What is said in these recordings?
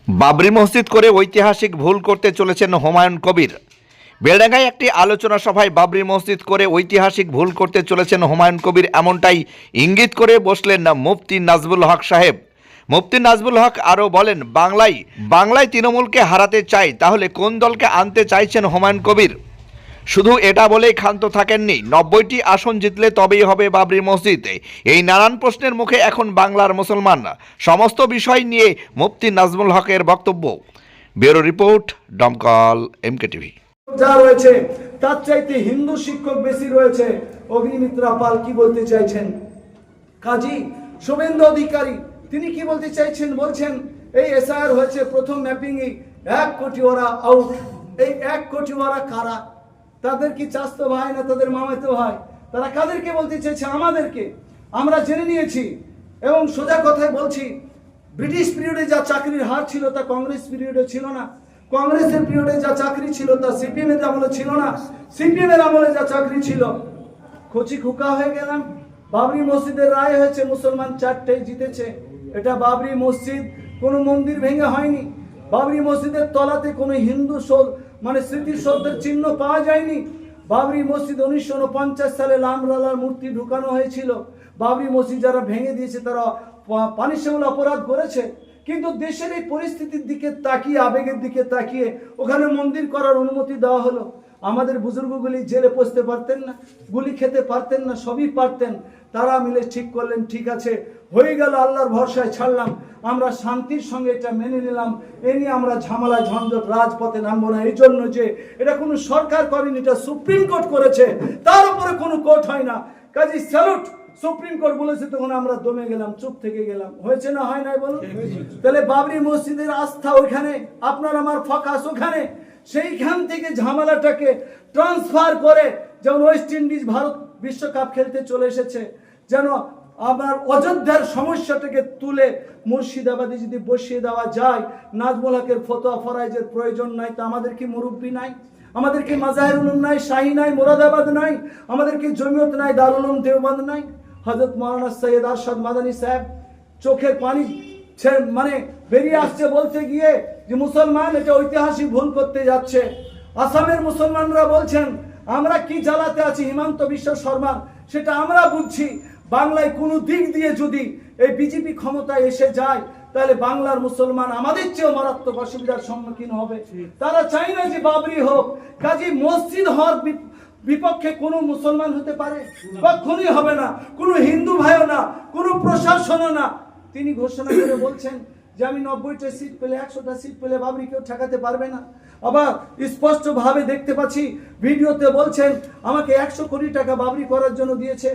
বাবরি মসজিদ করে ঐতিহাসিক ভুল করতে চলেছেন হুমায়ুন কবির। বেলডাঙ্গায় একটি আলোচনা সভায় বাবরি মসজিদ করে ঐতিহাসিক ভুল করতে চলেছেন হুমায়ুন কবির, এমনটাই ইঙ্গিত করে বসলেন মুফতি নাজবুল হক সাহেব। মুফতি নাজবুল হক আরও বলেন, বাংলায় তৃণমূলকে হারাতে চাই, তাহলে কোন দলকে আনতে চাইছেন হুমায়ুন কবির? শুধু এটা বলেই ক্ষান্ত থাকেননি, 90টি আসন জিতলে তবেই হবে বাবরি মসজিদ। এই নানান প্রশ্নের মুখে এখন বাংলার মুসলমান। সমস্ত বিষয় নিয়ে মুফতি নাজমুল হকের বক্তব্য। Bureau report, Domkal MK TV. যা রয়েছে তার চাইতে হিন্দু শিক্ষক বেশি রয়েছে। অগ্নিমিত্রা পাল কি বলতে চাইছেন? কাজী শুভেন্দু অধিকারী তিনি কি বলতে চাইছেন? বলছেন এই এসআইআর হয়েছে, প্রথম ম্যাপিং এ 1 কোটি ওরা আউট। এই 1 কোটি ওরা কারা? তাদের কি চাস্তো ভাই না তাদের মামাতো ভাই? তারা কাদেরকে বলতে চাইছে? আমাদেরকে। আমরা জেনে নিয়েছি এবং সোজা কথায় বলছি, ব্রিটিশ পিরিয়ডে যা চাকরির হার ছিল তা কংগ্রেস পিরিয়ডে ছিল না। কংগ্রেসের পিরিয়ডে যা চাকরি ছিল তা সিপিএম এর আমলে ছিল না। সিপিএম এর আমলে যা চাকরি ছিল, খোঁচি খোকা হয়ে গেলাম। বাবরি মসজিদের রায় হয়েছে, মুসলমান 4টেই জিতেছে। এটা বাবরি মসজিদ কোনো মন্দির ভেঙে হয়নি। বাবরি মসজিদের তলাতে কোনো হিন্দু স্মৃতিসৌধের চিহ্ন পাওয়া যায়নি। বাবরি মসজিদ 1949 সালে লামলালার মূর্তি ঢুকানো হয়েছিল। বাবরি মসজিদ যারা ভেঙে দিয়েছে তারা পানিশাবল অপরাধ করেছে। কিন্তু দেশের এই পরিস্থিতির দিকে তাকিয়ে, আবেগের দিকে তাকিয়ে ওখানে মন্দির করার অনুমতি দেওয়া হলো। আমাদের বুজুর্গগুলি জেলে পচতে পারতেন না, গুলি খেতে পারতেন না, সবই পারতেন। তারা মিলে ঠিক করলেন, ঠিক আছে হয়ে গেল, আল্লাহর ভরসায় ছাড়লাম, আমরা শান্তির সঙ্গে এটা মেনে নিলাম। এ নিয়ে আমরা ঝামেলা ঝঞ্ঝট রাজপথে নামবো না। এই জন্য যে এটা কোনো সরকার করেনি, এটা সুপ্রিম কোর্ট করেছে, তার উপরে কোনো কোর্ট হয় না। কাজে স্যালুট, সুপ্রিম কোর্ট বলেছে, তখন আমরা দমে গেলাম, চুপ থেকে গেলাম। হয়েছে না হয় নাই বলুন? তাহলে বাবরি মসজিদের আস্থা ওইখানে, আপনার আমার ফোকাস ওখানে। সেইখান থেকে ঝামেলাটাকে ট্রান্সফার করে, যেমন ওয়েস্ট ইন্ডিজ ভারত বিশ্বকাপ খেলতে চলে এসেছে, যেন আবার অযোধ্যার সমস্যাটাকে তুলে মুর্শিদাবাদে যদি বসিয়ে দেওয়া যায়। নাজমুল হকের ফতোয়া ফরাইজের প্রয়োজন নাই, তা আমাদের কি মুরব্বী নাই? আমাদের কি মাজাহির উলুম নাই, শাহী নাই, মোরাদাবাদ নাই? আমাদের কি জমিয়ত নাই, দারুল উলুম দেওবন্দ নাই? হযরত মাওলানা সৈয়দ আরশাদ মাদানী সাহেব চোখের পানি বেরিয়ে আসছে বলতে গিয়ে যে মুসলমান এটা ঐতিহাসিক ভুল করতে যাচ্ছে। আসামের মুসলমানরা বলছেন আমরা কি জ্বালাতে আছি হিমন্ত বিশ্ব শর্মার, সেটা আমরা বুঝছি। বাংলায় কোনো দিক দিয়ে যদি এই বিজেপি ক্ষমতায় এসে যায়, তাহলে বাংলার মুসলমান আমাদের চেয়েও মারাত্মক অসুবিধার সম্মুখীন হবে। তারা চায় না যে বাবরি হোক। কাজী মসজিদ হওয়ার বিপক্ষে কোনো মুসলমান হতে পারে? কখনোই হবে না। কোনো হিন্দু ভাইও না, কোনো প্রশাসনও না। তিনি ঘোষণা করে বলছেন যে আমি 90টা সিট পেলে, 100টা সিট পেলে বাবরি কেউ ঠেকাতে পারবে না। আবার স্পষ্ট ভাবে দেখতে পাচ্ছি ভিডিওতে বলছেন আমাকে 100 কোটি টাকা বাবরি করার জন্য দিয়েছে,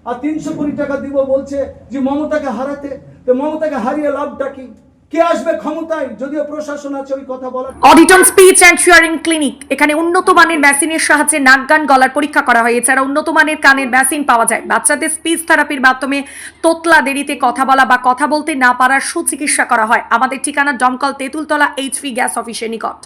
আর 300 কোটি টাকা দিব বলছে যে মমতাকে হারাতে। তো মমতাকে হারিয়ে লাভটা কি? কে আসবে ক্ষমতায়? যদিও প্রশাসন আছে ওই কথা বলার। অডিটন স্পিচ অ্যান্ড হিয়ারিং ক্লিনিক, এখানে উন্নত মানের মেশিনের সাহায্যে নাক গান গলার পরীক্ষা করা হয়। এছাড়া উন্নত মানের কানের মেশিন পাওয়া যায়। বাচ্চাদের স্পিচ থেরাপির মাধ্যমে তোতলা দেরিতে কথা বলা বা কথা বলতে না পারার সুচিকিৎসা করা হয়। আমাদের ঠিকানা দমকল তেঁতুলতলা HV গ্যাস অফিসের নিকট।